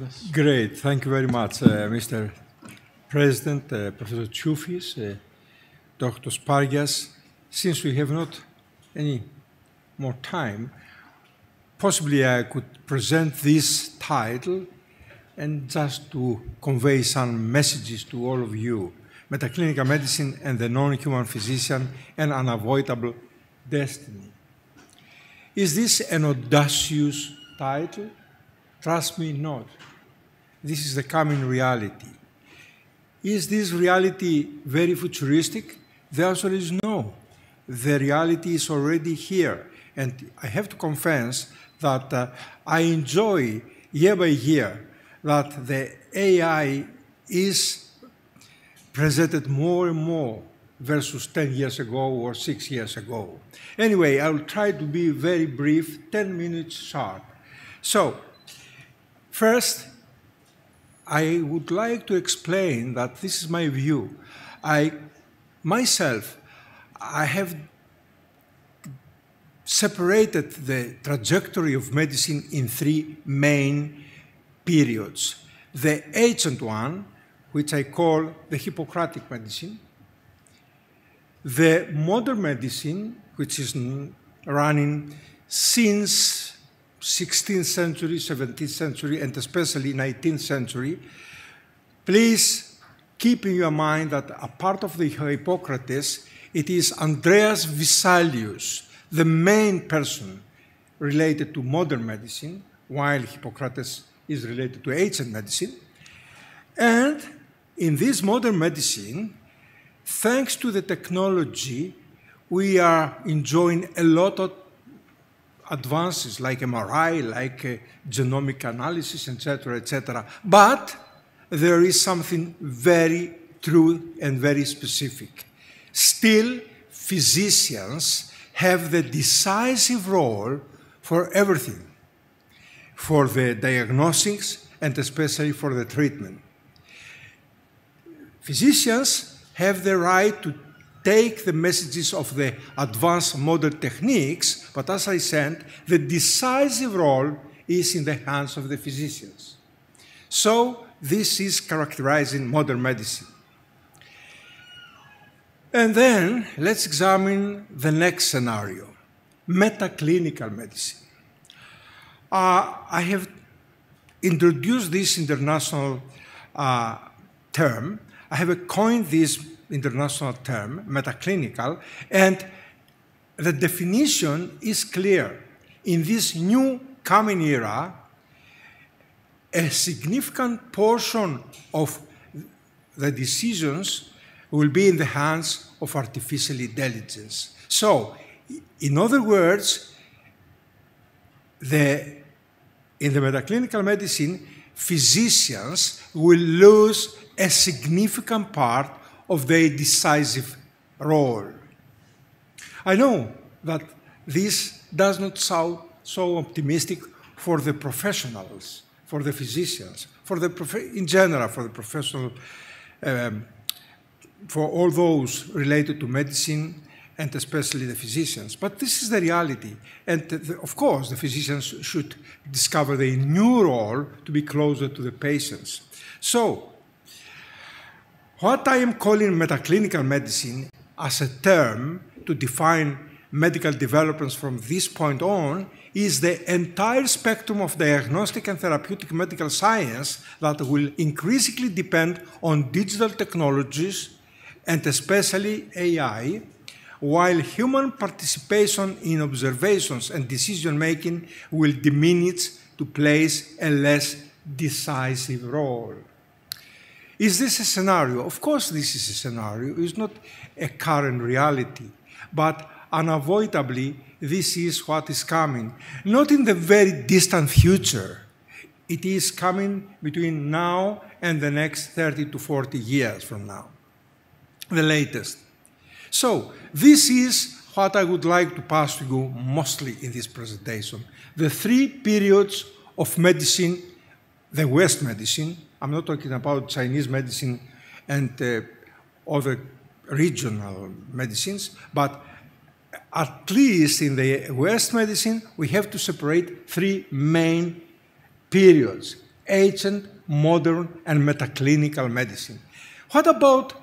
Vardas. Great. Thank you very much, Mr. President, Professor Choufis, Dr. Spargias. Since we have not any more time, possibly I could present this title and just to convey some messages to all of you. Metaclinical Medicine and the Non-Human Physician, an Unavoidable Destiny. Is this an audacious title? Trust me, not. This is the coming reality. Is this reality very futuristic? The answer is no. The reality is already here. And I have to confess that I enjoy year by year that the AI is presented more and more versus 10 years ago or 6 years ago. Anyway, I will try to be very brief, 10 minutes sharp. So, first, I would like to explain that this is my view. I have separated the trajectory of medicine in three main periods. The ancient one, which I call the Hippocratic medicine, the modern medicine, which is running since 16th century, 17th century, and especially 19th century. Please keep in your mind that a part of the Hippocrates, it is Andreas Vesalius, the main person related to modern medicine, while Hippocrates is related to ancient medicine. And in this modern medicine, thanks to the technology, we are enjoying a lot of advances like MRI, like genomic analysis, etc., etc. But there is something very true and very specific. Still, physicians have the decisive role for everything, for the diagnostics and especially for the treatment. Physicians have the right to take the messages of the advanced modern techniques, but as I said, the decisive role is in the hands of the physicians. So this is characterizing modern medicine. And then let's examine the next scenario, metaclinical medicine. I have introduced this international term. I have coined this international term, metaclinical, and the definition is clear. In this new coming era, a significant portion of the decisions will be in the hands of artificial intelligence. So, in other words, in the metaclinical medicine, physicians will lose a significant part of their decisive role. I know that this does not sound so optimistic for the professionals, for the physicians, in general, for the professional, for all those related to medicine and especially the physicians. But this is the reality. And of course, the physicians should discover their new role to be closer to the patients. So, what I am calling metaclinical medicine as a term to define medical developments from this point on is the entire spectrum of diagnostic and therapeutic medical science that will increasingly depend on digital technologies and especially AI, while human participation in observations and decision-making will diminish to play a less decisive role. Is this a scenario? Of course this is a scenario. It's not a current reality, but unavoidably this is what is coming. Not in the very distant future. It is coming between now and the next 30 to 40 years from now, the latest. So this is what I would like to pass to you mostly in this presentation. The three periods of medicine, the West medicine. I'm not talking about Chinese medicine and other regional medicines, but at least in the West medicine, we have to separate three main periods. ancient, modern, and metaclinical medicine. What about,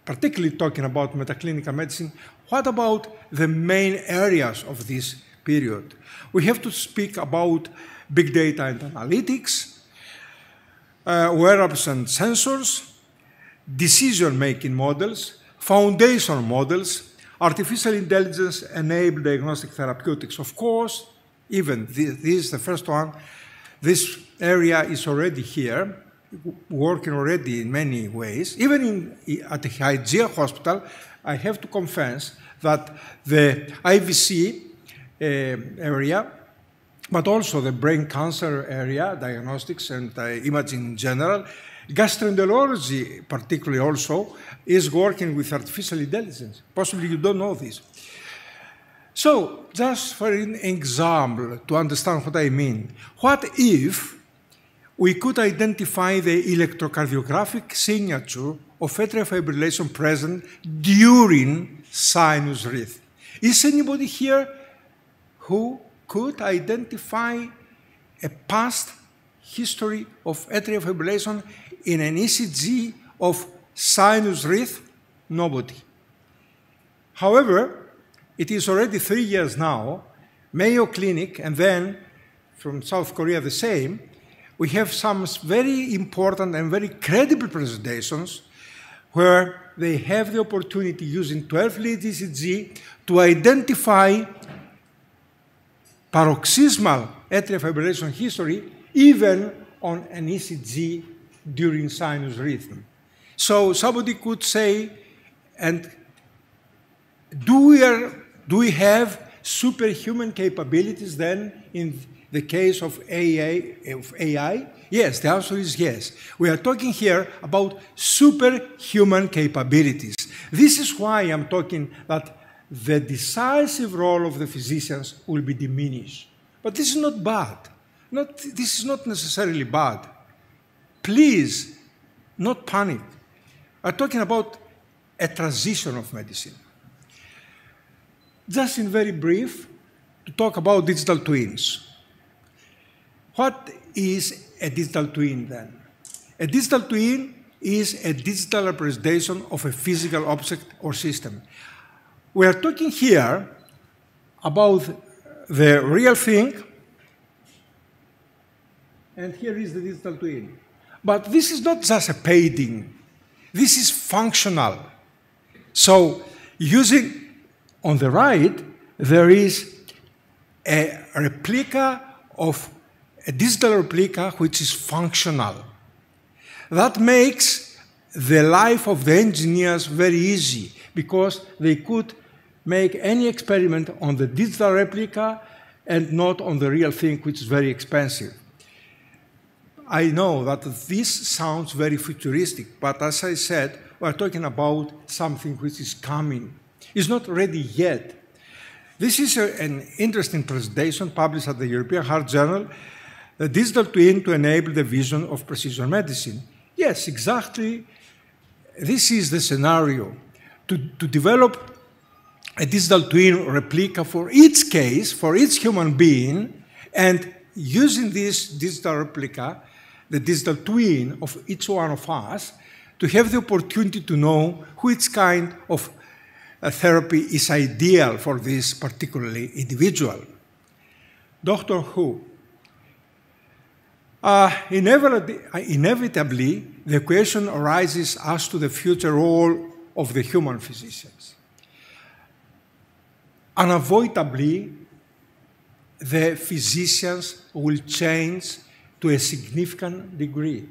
particularly talking about metaclinical medicine, what about the main areas of this period? We have to speak about big data and analytics, wearables and sensors, decision-making models, foundation models, artificial intelligence-enabled diagnostic therapeutics. Of course, even this is the first one. This area is already here, working already in many ways. Even at the Hygiea Hospital, I have to confess that the IVC area, but also the brain cancer area, diagnostics and imaging in general, gastroenterology particularly also, is working with artificial intelligence. Possibly you don't know this. So, just for an example, to understand what I mean, what if we could identify the electrocardiographic signature of atrial fibrillation present during sinus rhythm? Is anybody here who could identify a past history of atrial fibrillation in an ECG of sinus rhythm? Nobody. However, it is already 3 years now, Mayo Clinic, and then from South Korea the same, we have some very important and very credible presentations where they have the opportunity using 12-lead ECG to identify paroxysmal atrial fibrillation history even on an ECG during sinus rhythm. So somebody could say, and do we have superhuman capabilities then in the case of AI? Yes, the answer is yes. We are talking here about superhuman capabilities. This is why I'm talking that the decisive role of the physicians will be diminished. But this is not bad. This is not necessarily bad. Please, not panic. I'm talking about a transition of medicine. Just in very brief, to talk about digital twins. What is a digital twin then? A digital twin is a digital representation of a physical object or system. We are talking here about the real thing, and here is the digital twin. But this is not just a painting. This is functional. So using, on the right, there is a replica of a digital replica which is functional. That makes the life of the engineers very easy because they could make any experiment on the digital replica and not on the real thing, which is very expensive. I know that this sounds very futuristic, but as I said, we're talking about something which is coming. It's not ready yet. This is an interesting presentation published at the European Heart Journal, the digital twin to enable the vision of precision medicine. Yes, exactly. This is the scenario. To develop a digital twin replica for each case, for each human being, and using this digital replica, the digital twin of each one of us, to have the opportunity to know which kind of therapy is ideal for this particularly individual. Doctor Who. Inevitably, the question arises as to the future role of the human physicians. Unavoidably, the physicians will change to a significant degree.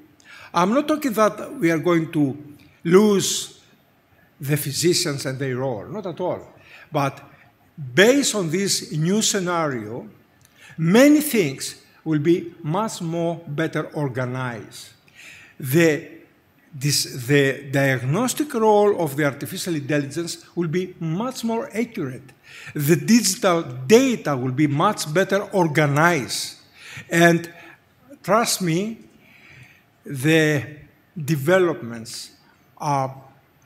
I'm not talking that we are going to lose the physicians and their role, not at all. But based on this new scenario, many things will be much more better organized. The diagnostic role of the artificial intelligence will be much more accurate. The digital data will be much better organized. And trust me, the developments are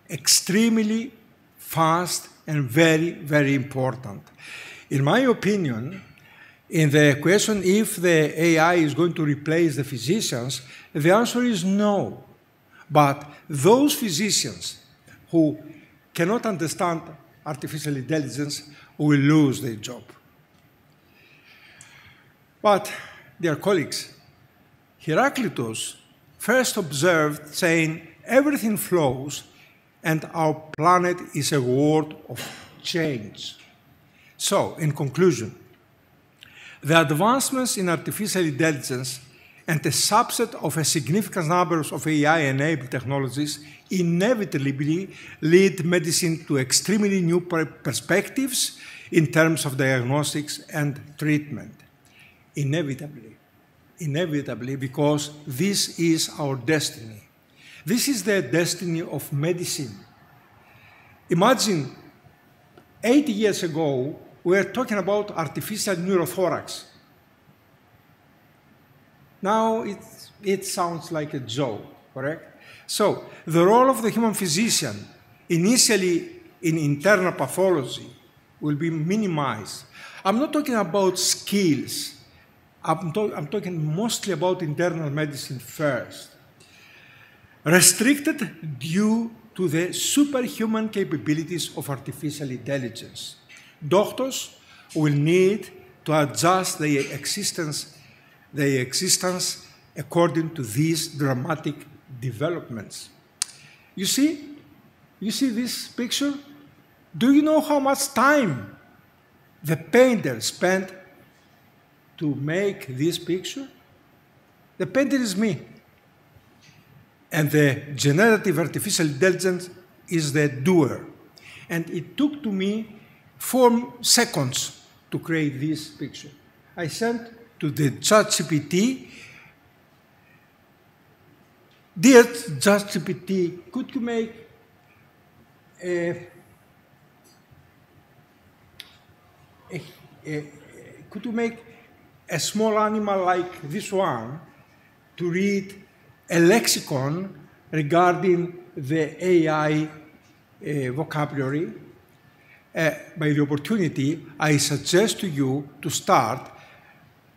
extremely fast and very, very important. In my opinion, In the question if the AI is going to replace the physicians, the answer is no. But those physicians who cannot understand artificial intelligence will lose their job. But, dear colleagues, Heraclitus first observed saying everything flows and our planet is a world of change. So, in conclusion, the advancements in artificial intelligence and a subset of a significant number of AI-enabled technologies inevitably lead medicine to extremely new perspectives in terms of diagnostics and treatment. Inevitably, because this is our destiny. This is the destiny of medicine. Imagine 80 years ago, we were talking about artificial neurothorax. Now it sounds like a joke, correct? So the role of the human physician, initially in internal pathology, will be minimized. I'm not talking about skills. I'm talking mostly about internal medicine first. Restricted due to the superhuman capabilities of artificial intelligence. Doctors will need to adjust their existence according to these dramatic developments. You see this picture? Do you know how much time the painter spent to make this picture? The painter is me. And the generative artificial intelligence is the doer. And it took to me 4 seconds to create this picture. I sent to the ChatGPT, dear ChatGPT, could you make a small animal like this one to read a lexicon regarding the AI vocabulary? By the opportunity, I suggest to you to start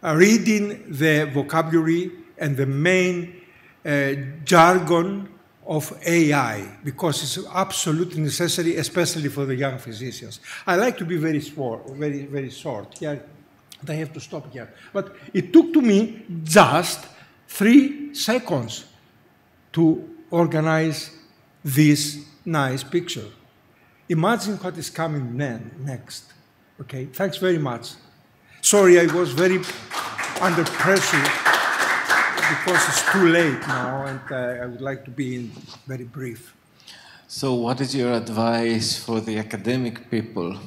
reading the vocabulary and the main jargon of AI, because it's absolutely necessary, especially for the young physicians. I like to be very short here. I have to stop here. But it took to me just 3 seconds to organize this nice picture. Imagine what is coming next. Okay, thanks very much. Sorry, I was very under pressure because it's too late now, and I would like to be very brief. So what is your advice for the academic people?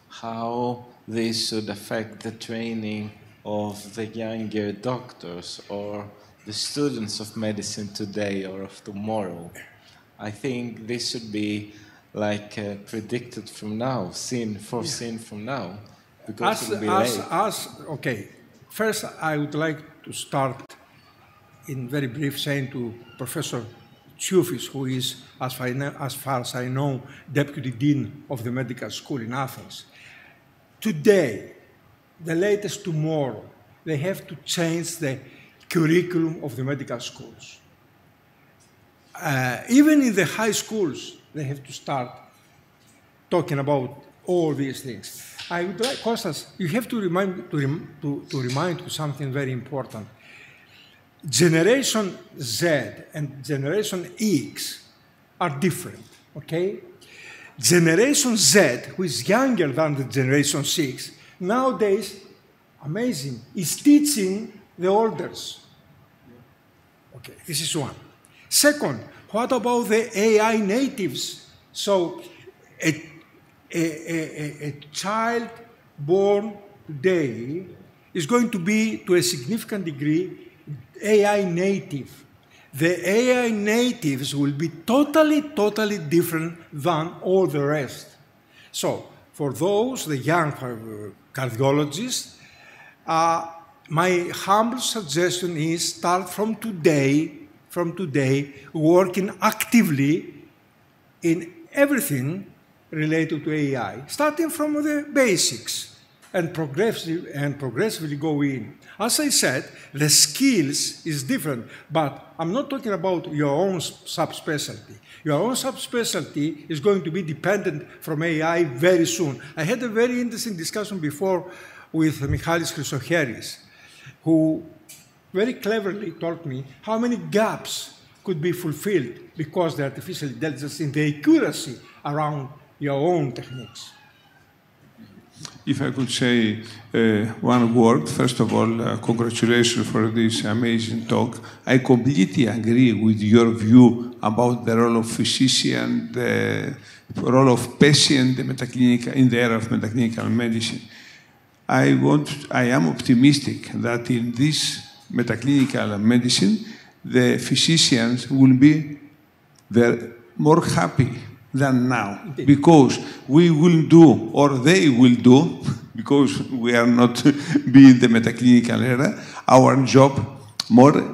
How this should affect the training of the younger doctors or the students of medicine today or of tomorrow? I think this should be like predicted from now, foreseen from now, because it will be late. Okay, first I would like to start in very brief saying to Professor Tsoufis, who is, as far as I know, Deputy Dean of the Medical School in Athens. Today, the latest tomorrow, they have to change the curriculum of the medical schools. Even in the high schools, they have to start talking about all these things. I would like, Kostas, you have to remind you something very important. Generation Z and Generation X are different, okay? Generation Z, who is younger than the Generation 6, nowadays, amazing, is teaching the elders. Okay, this is one. Second, what about the AI natives? So a child born today is going to be, to a significant degree, AI native. The AI natives will be totally different than all the rest. So for those, the young cardiologists, my humble suggestion is start from today, working actively in everything related to AI, starting from the basics. and progressively go in. As I said, the skills is different, but I'm not talking about your own subspecialty. Your own subspecialty is going to be dependent from AI very soon. I had a very interesting discussion before with Michalis Chrysocheris, who very cleverly told me how many gaps could be fulfilled because the artificial intelligence in the accuracy around your own techniques. If I could say one word, first of all, congratulations for this amazing talk. I completely agree with your view about the role of physician, the role of patient in the area of metaclinical medicine. I am optimistic that in this metaclinical medicine, the physicians will be more happy than now, because we will do, or they will do, because we are not being the metaclinical era, our job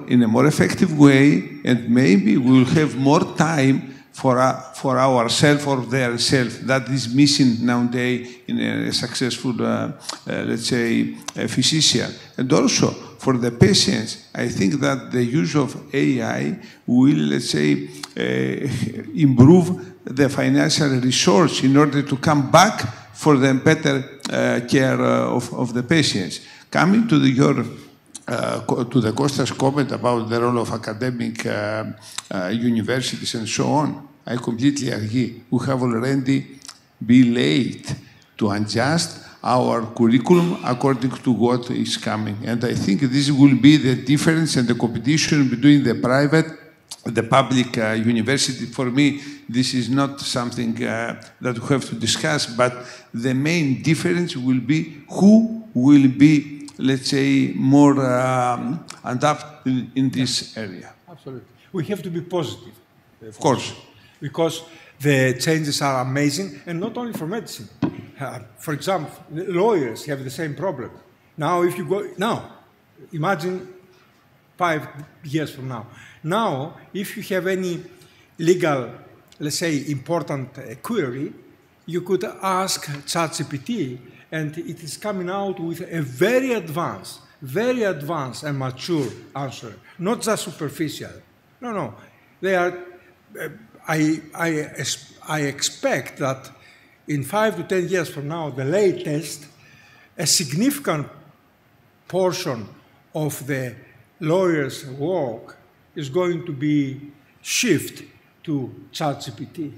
in a more effective way, and maybe we will have more time for ourselves or their self. That is missing nowadays in a successful, let's say, physician. And also, for the patients, I think that the use of AI will, let's say, improve the financial resource in order to come back for the better care of the patients. Coming to the Costa's comment about the role of academic universities and so on, I completely agree. We have already been late to adjust our curriculum according to what is coming. And I think this will be the difference and the competition between the private and the public university. For me, this is not something that we have to discuss, but the main difference will be who will be, let's say, more adapted in this area. Absolutely. We have to be positive. Of course. Because the changes are amazing, and not only for medicine. For example, lawyers have the same problem. Now, if you go, imagine 5 years from now. Now, if you have any legal, let's say, important query, you could ask ChatGPT, and it is coming out with a very advanced and mature answer, not just superficial. No. They are. I expect that in 5 to 10 years from now, the latest, a significant portion of the lawyer's work is going to be shifted to ChatGPT.